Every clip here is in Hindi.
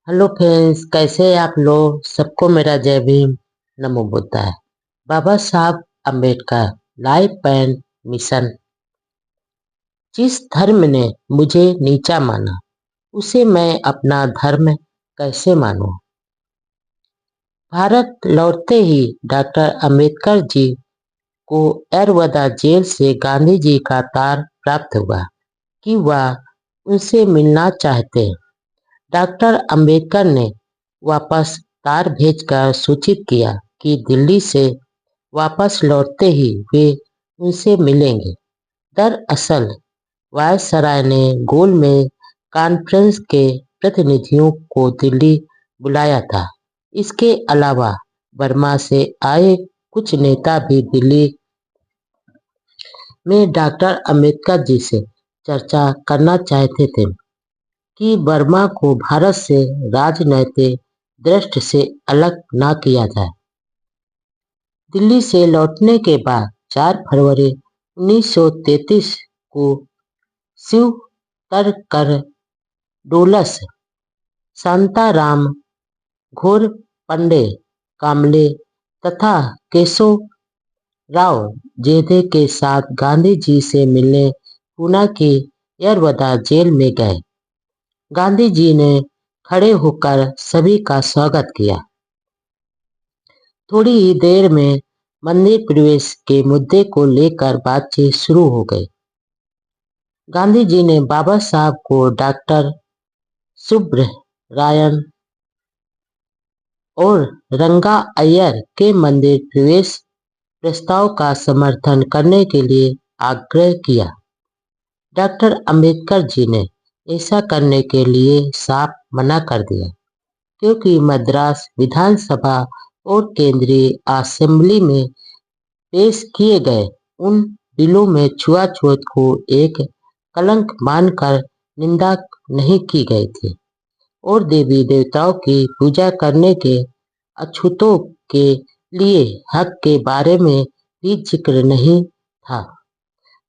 हेलो फ्रेंड्स, कैसे हैं आप लोग? सबको मेरा जय भीम, नमो बुद्धाय। बाबा Saheb Ambedkar life and mission. जिस धर्म ने मुझे नीचा माना, उसे मैं अपना धर्म कैसे मानूं? भारत लौटते ही डॉक्टर अम्बेडकर जी को एरवदा जेल से गांधी जी का तार प्राप्त हुआ कि वह उनसे मिलना चाहते हैं। डॉक्टर अम्बेडकर ने वापस तार भेजकर सूचित किया कि दिल्ली से वापस लौटते ही वे उनसे मिलेंगे। दरअसल वायसराय ने गोल में कॉन्फ्रेंस के प्रतिनिधियों को दिल्ली बुलाया था। इसके अलावा बर्मा से आए कुछ नेता भी दिल्ली में डॉक्टर अम्बेडकर जी से चर्चा करना चाहते थे कि बर्मा को भारत से राजनैतिक दृष्टि से अलग न किया जाए। दिल्ली से लौटने के बाद 4 फरवरी 1933 को शिव तरकर डोलस, शांताराम घोरपंडे कामले तथा केशव राव जेधे के साथ गांधी जी से मिलने पूना की यरवदा जेल में गए। गांधी जी ने खड़े होकर सभी का स्वागत किया। थोड़ी ही देर में मंदिर प्रवेश के मुद्दे को लेकर बातचीत शुरू हो गई। गांधी जी ने बाबा साहब को डॉक्टर सुब्ररायन और रंगा अय्यर के मंदिर प्रवेश प्रस्ताव का समर्थन करने के लिए आग्रह किया। डॉक्टर अम्बेडकर जी ने ऐसा करने के लिए साफ मना कर दिया, क्योंकि मद्रास विधानसभा और केंद्रीय असेंबली में पेश किए गए उन बिलों में छुआछूत को एक कलंक मानकर निंदा नहीं की गई थी और देवी देवताओं की पूजा करने के अछूतों के लिए हक के बारे में भी जिक्र नहीं था।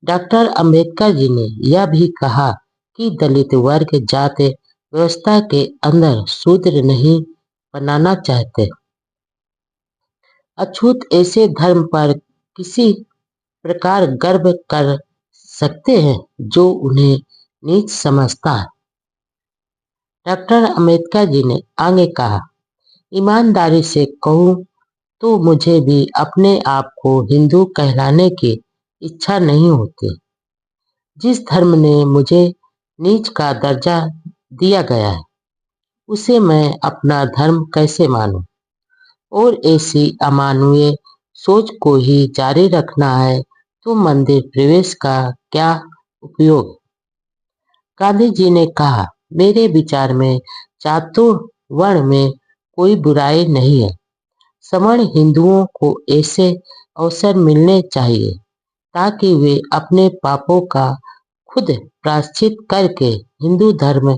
डॉक्टर अम्बेडकर जी ने यह भी कहा कि दलित वर्ग जाति व्यवस्था के अंदर शूद्र नहीं बनाना चाहते। अछूत ऐसे धर्म पर किसी प्रकार गर्व कर सकते हैं जो उन्हें नीच समझता है। डॉक्टर अम्बेडकर जी ने आगे कहा, ईमानदारी से कहूँ तो मुझे भी अपने आप को हिंदू कहलाने की इच्छा नहीं होती। जिस धर्म ने मुझे नीच का दर्जा दिया गया है, उसे मैं अपना धर्म कैसे मानूं? और ऐसी अमानवीय सोच को ही जारी रखना है तो मंदिर प्रवेश का क्या उपयोग? गांधी जी ने कहा, मेरे विचार में चातुर्वर्ण में कोई बुराई नहीं है। सवर्ण हिंदुओं को ऐसे अवसर मिलने चाहिए ताकि वे अपने पापों का खुद प्रायश्चित करके हिंदू धर्म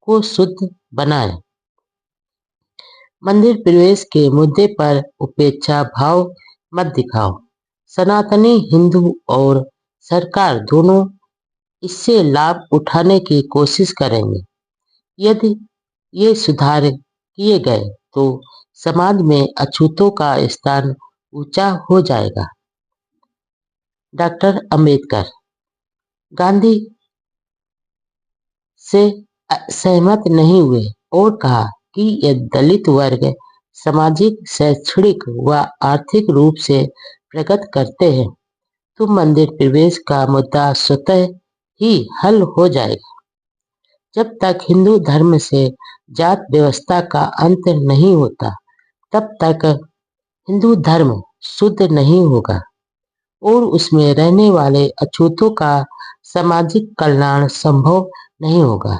को शुद्ध बनाएं। मंदिर प्रवेश के मुद्दे पर उपेक्षा भाव मत दिखाओ। सनातनी हिंदू और सरकार दोनों इससे लाभ उठाने की कोशिश करेंगे। यदि ये सुधार किए गए तो समाज में अछूतों का स्थान ऊंचा हो जाएगा। डॉक्टर अम्बेडकर गांधी से सहमत नहीं हुए और कहा कि यदि दलित वर्ग सामाजिक, शैक्षणिक व आर्थिक रूप से प्रगति करते हैं तो मंदिर प्रवेश का मुद्दा स्वतः ही हल हो जाएगा। जब तक हिंदू धर्म से जात व्यवस्था का अंत नहीं होता, तब तक हिंदू धर्म शुद्ध नहीं होगा और उसमें रहने वाले अछूतों का सामाजिक कल्याण संभव नहीं होगा।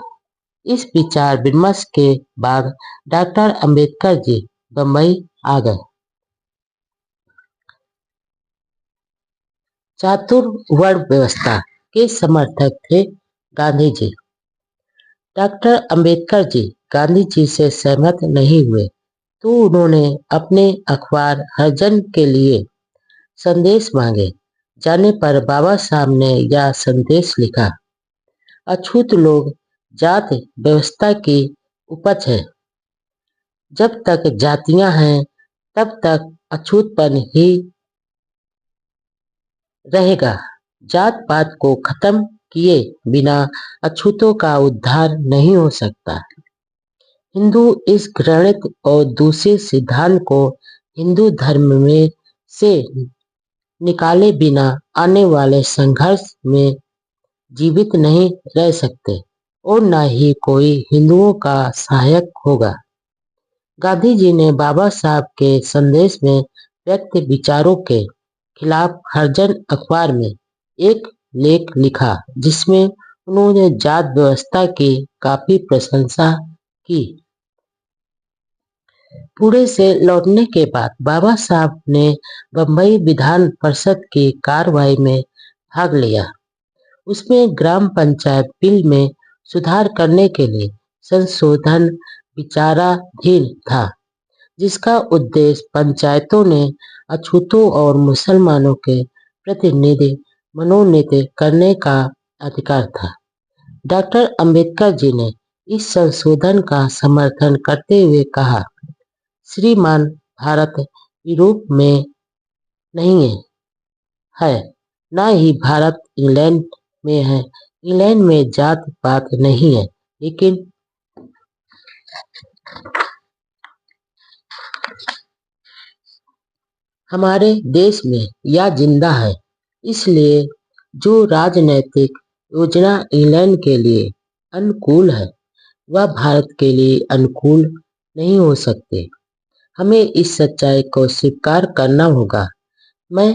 इस विचार विमर्श के बाद डॉक्टर अम्बेडकर जी बम्बई आ गए। चातुर्वर्ण व्यवस्था के समर्थक थे गांधी जी। डॉक्टर अम्बेडकर जी गांधी जी से सहमत नहीं हुए तो उन्होंने अपने अखबार हरिजन के लिए संदेश मांगे। जाने पर बाबा साहब ने यह संदेश लिखा, अछूत लोग जात व्यवस्था की उपज है। जब तक जातियां हैं तब तक अछूतपन ही रहेगा। जात पात को खत्म किए बिना अछूतों का उद्धार नहीं हो सकता। हिंदू इस घृणित और दूषित सिद्धांत को हिंदू धर्म में से निकाले बिना आने वाले संघर्ष में जीवित नहीं रह सकते और न ही कोई हिंदुओं का सहायक होगा। गांधी जी ने बाबा साहब के संदेश में व्यक्त विचारों के खिलाफ हरिजन अखबार में एक लेख लिखा, जिसमें उन्होंने जात व्यवस्था की काफी प्रशंसा की। पुणे से लौटने के बाद बाबा साहब ने बम्बई विधान परिषद की कार्यवाही में भाग लिया। उसमें ग्राम पंचायत बिल में सुधार करने के लिए संशोधन विचाराधीन था, जिसका उद्देश्य पंचायतों ने अछूतों और मुसलमानों के प्रतिनिधि मनोनीत करने का अधिकार था। डॉक्टर अंबेडकर जी ने इस संशोधन का समर्थन करते हुए कहा, श्रीमान, भारत यूरोप में नहीं है, न ही भारत इंग्लैंड में है। इंग्लैंड में जात पात नहीं है, लेकिन हमारे देश में यह जिंदा है। इसलिए जो राजनैतिक योजना इंग्लैंड के लिए अनुकूल है, वह भारत के लिए अनुकूल नहीं हो सकते। हमें इस सच्चाई को स्वीकार करना होगा। मैं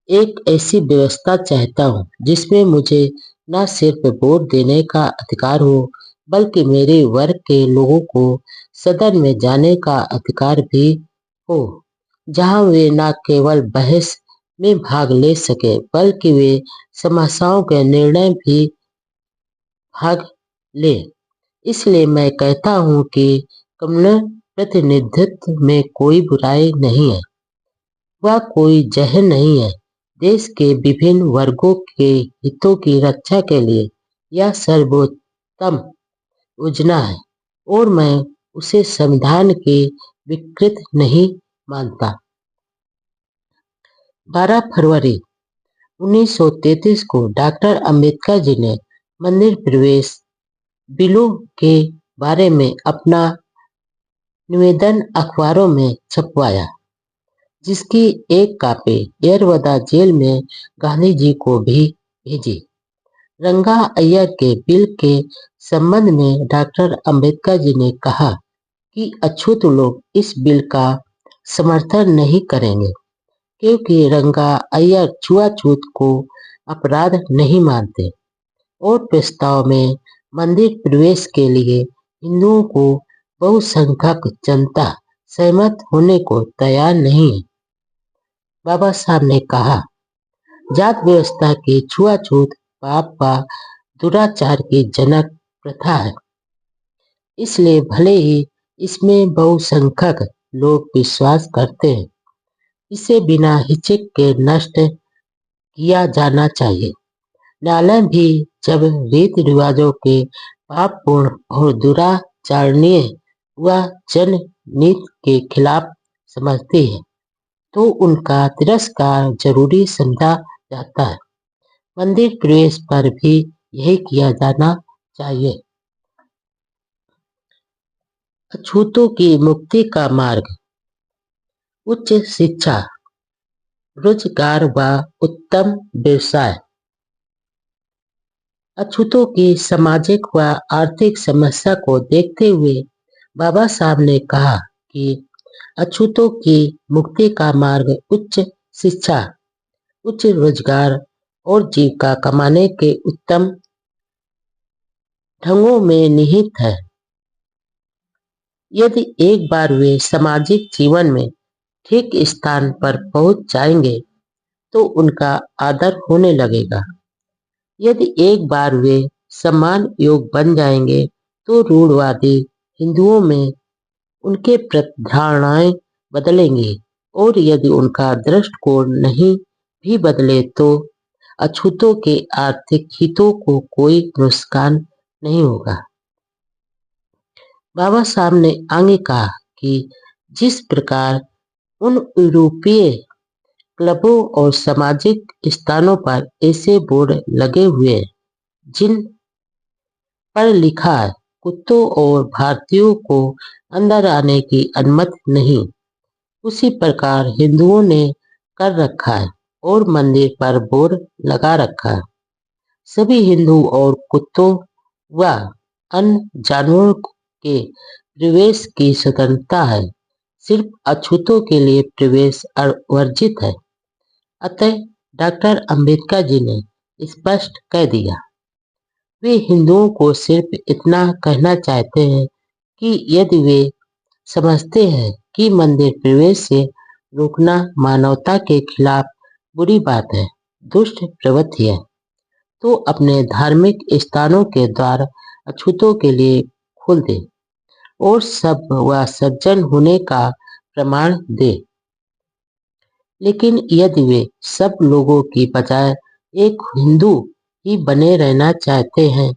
एक ऐसी व्यवस्था चाहता हूँ जिसमें मुझे न सिर्फ वोट देने का अधिकार हो, बल्कि मेरे वर्ग के लोगों को सदन में जाने का अधिकार भी हो, जहाँ वे न केवल बहस में भाग ले सके, बल्कि वे समस्याओं के निर्णय भी भाग ले। इसलिए मैं कहता हूँ कि कम्युनल प्रतिनिधित्व में कोई बुराई नहीं है, वह कोई जहर नहीं है। देश के विभिन्न वर्गों के हितों की रक्षा के लिए यह सर्वोत्तम योजना है और मैं उसे संविधान की विकृत नहीं मानता। 12 फरवरी 1933 को डॉक्टर अंबेडकर जी ने मंदिर प्रवेश बिलों के बारे में अपना निवेदन अखबारों में छपवाया, जिसकी एक कॉपी येरवदा जेल में गांधी जी को भी भेजी। रंगा अय्यर के बिल के संबंध में डॉक्टर अंबेडकर जी ने कहा कि अछूत लोग इस बिल का समर्थन नहीं करेंगे, क्योंकि रंगा अय्यर छुआछूत को अपराध नहीं मानते और प्रस्ताव में मंदिर प्रवेश के लिए हिंदुओं को बहुसंख्यक जनता सहमत होने को तैयार नहीं है। बाबा साहब ने कहा, जात व्यवस्था की छुआछूत पाप व दुराचार की जनक प्रथा है। इसलिए भले ही इसमें बहुसंख्यक लोग विश्वास करते हैं, इसे बिना हिचक के नष्ट किया जाना चाहिए। न्यायालय भी जब रीति रिवाजों के पापपूर्ण और दुराचारणीय व जननीति के खिलाफ समझती है, तो उनका तिरस्कार जरूरी समझा जाता है। मंदिर प्रवेश पर भी यही किया जाना चाहिए। अछूतों की मुक्ति का मार्ग: उच्च शिक्षा, रोजगार व उत्तम व्यवसाय। अछूतों की सामाजिक व आर्थिक समस्या को देखते हुए बाबा साहब ने कहा कि अछूतों की मुक्ति का मार्ग उच्च शिक्षा, उच्च रोजगार और जीविका कमाने के उत्तम ढंगों में निहित है। यदि एक बार वे सामाजिक जीवन में ठीक स्थान पर पहुंच जाएंगे, तो उनका आदर होने लगेगा। यदि एक बार वे सम्मान योग्य बन जाएंगे, तो रूढ़वादी हिंदुओं में उनके प्रति धारणाएं बदलेंगी, और यदि उनका दृष्टिकोण नहीं भी बदले, तो अछूतों के आर्थिक हितों को कोई नुकसान नहीं होगा। बाबा साहब ने आगे कहा कि जिस प्रकार उन यूरोपीय क्लबों और सामाजिक स्थानों पर ऐसे बोर्ड लगे हुए हैं जिन पर लिखा है कुत्तों और भारतीयों को अंदर आने की अनुमति नहीं, उसी प्रकार हिंदुओं ने कर रखा है और मंदिर पर बोर्ड लगा रखा है। सभी हिंदू और कुत्तों व अन्य जानवरों के प्रवेश की स्वतंत्रता है, सिर्फ अछूतों के लिए प्रवेश वर्जित है। अतः डॉक्टर अंबेडकर जी ने स्पष्ट कह दिया। वे हिंदुओं को सिर्फ इतना कहना चाहते हैं कि यदि वे समझते हैं कि मंदिर प्रवेश से रोकना मानवता के खिलाफ बुरी बात है, दुष्ट प्रवृत्ति है, तो अपने धार्मिक स्थानों के द्वार अछूतों के लिए खोल दे और सब व सज्जन होने का प्रमाण दे। लेकिन यदि वे सब लोगों की बजाय एक हिंदू ही बने रहना चाहते हैं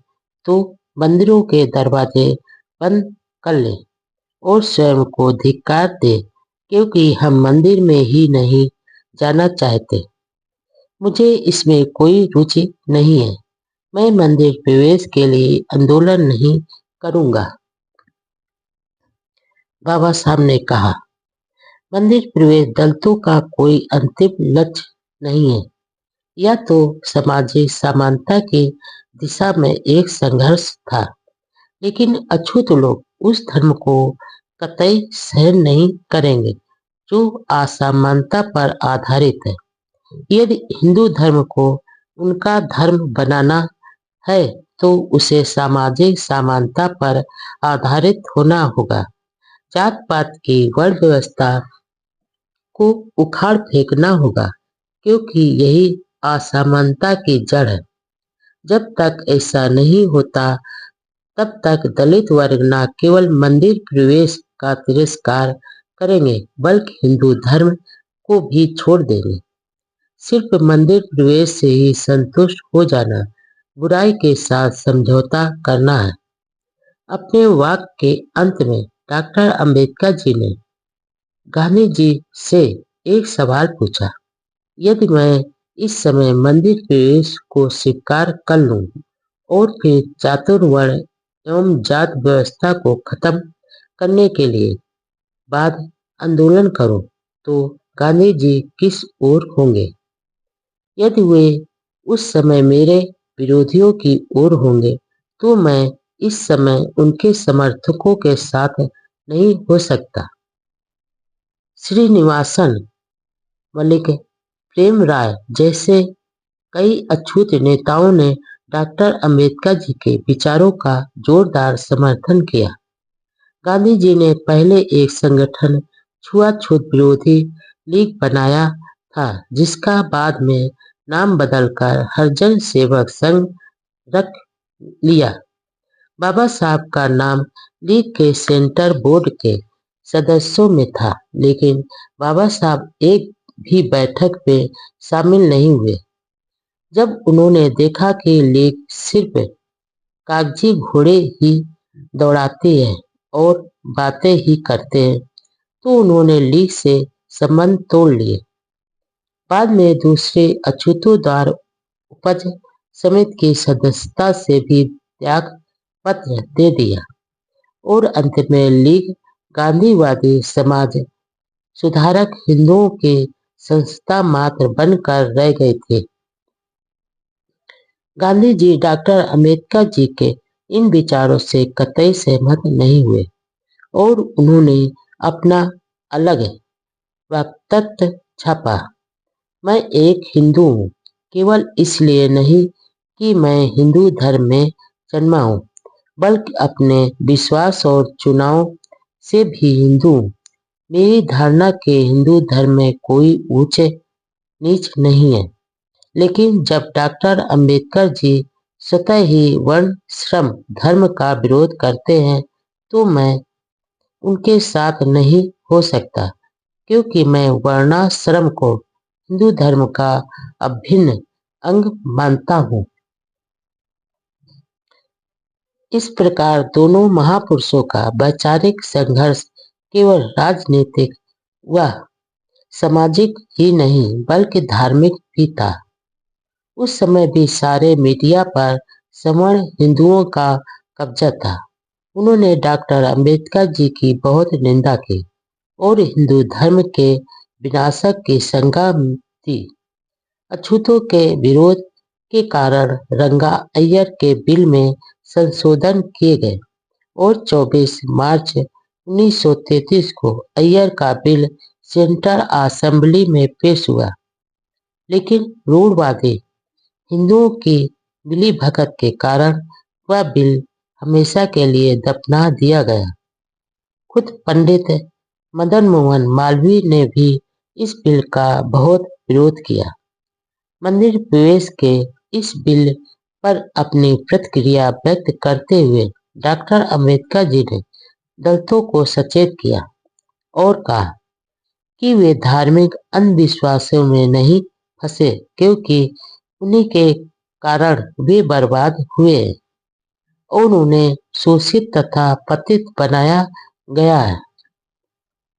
तो मंदिरों के दरवाजे बंद कर ले और स्वयं को धिक्कार दे, क्योंकि हम मंदिर में ही नहीं जाना चाहते। मुझे इसमें कोई रुचि नहीं है। मैं मंदिर प्रवेश के लिए आंदोलन नहीं करूंगा। बाबा साहब ने कहा, मंदिर प्रवेश दलितों का कोई अंतिम लक्ष्य नहीं है। यह तो सामाजिक समानता की दिशा में एक संघर्ष था, लेकिन अछूत लोग उस धर्म को कतई सहन नहीं करेंगे जो असमानता पर आधारित है। यदि हिंदू धर्म को उनका धर्म बनाना है तो उसे सामाजिक समानता पर आधारित होना होगा। जात पात की वर्ण व्यवस्था को उखाड़ फेंकना होगा, क्योंकि यही असमानता की जड़ है। जब तक ऐसा नहीं होता तब तक दलित वर्ग न केवल मंदिर प्रवेश का तिरस्कार करेंगे बल्कि हिंदू धर्म को भी छोड़ देंगे। सिर्फ मंदिर प्रवेश से ही संतुष्ट हो जाना बुराई के साथ समझौता करना है। अपने वाक्य के अंत में डॉक्टर अंबेडकर जी ने गांधी जी से एक सवाल पूछा, यदि मैं इस समय मंदिर प्रवेश को स्वीकार कर लूं और फिर चातुर्वर्ण एवं जात व्यवस्था को खत्म करने के लिए बाद आंदोलन करूं, तो गांधी जी किस ओर होंगे? यदि वे उस समय मेरे विरोधियों की ओर होंगे तो मैं इस समय उनके समर्थकों के साथ नहीं हो सकता। श्रीनिवासन मलिक प्रेम राय जैसे कई अछूत नेताओं ने डॉक्टर अंबेडकर जी के विचारों का जोरदार समर्थन किया। गांधी जी ने पहले एक संगठन छुआछूत विरोधी लीग बनाया था, जिसका बाद में नाम बदलकर हरिजन सेवक संघ रख लिया। बाबा साहब का नाम लीग के सेंटर बोर्ड के सदस्यों में था, लेकिन बाबा साहब एक भी बैठक में शामिल नहीं हुए। जब उन्होंने देखा कि लीग सिर्फ कागजी घोड़े ही दौड़ाती है और बातें ही करते हैं, तो उन्होंने लीग से संबंध तोड़ लिए। बाद में दूसरे अछूतों द्वारा उपज समिति की सदस्यता से भी त्याग पत्र दे दिया और अंत में लीग गांधीवादी समाज सुधारक हिंदुओं के संस्था मात्र बनकर रह गए थे। गांधी जी डॉक्टर अंबेडकर जी के इन विचारों से कतई सहमत नहीं हुए और उन्होंने अपना अलग वक्तव्य छापा। मैं एक हिंदू हूँ, केवल इसलिए नहीं कि मैं हिंदू धर्म में जन्मा हूँ, बल्कि अपने विश्वास और चुनाव से भी हिंदू हूँ। मेरी धारणा के हिंदू धर्म में कोई ऊंच नीच नहीं है। लेकिन जब डॉक्टर अंबेडकर जी स्वतः ही वर्ण श्रम धर्म का विरोध करते हैं तो मैं उनके साथ नहीं हो सकता, क्योंकि मैं वर्णाश्रम को हिंदू धर्म का अभिन्न अंग मानता हूँ। इस प्रकार दोनों महापुरुषों का वैचारिक संघर्ष केवल राजनीतिक व सामाजिक ही नहीं बल्कि धार्मिक भी था। उस समय भी सारे मीडिया पर सवर्ण हिंदुओं का कब्जा था। उन्होंने डॉक्टर अंबेडकर जी की बहुत निंदा की और हिंदू धर्म के विनाशक की शंका दी। अछूतों के विरोध के कारण रंगा अय्यर के बिल में संशोधन किए गए और 24 मार्च 1933 को अय्यर का बिल सेंट्रल असेंबली में पेश हुआ, लेकिन रूढ़वादी हिंदुओं की मिलीभगत के कारण वह बिल हमेशा के लिए दफना दिया गया। खुद पंडित मदन मोहन मालवीय ने भी इस बिल का बहुत विरोध किया। मंदिर प्रवेश के इस बिल पर अपनी प्रतिक्रिया व्यक्त करते हुए डॉक्टर अंबेडकर जी ने दलितों को सचेत किया और कहा कि वे धार्मिक अंधविश्वासों में नहीं फंसे, क्योंकि उन्हीं के कारण वे बर्बाद हुए और उन्हें शोषित तथा पतित बनाया गया है।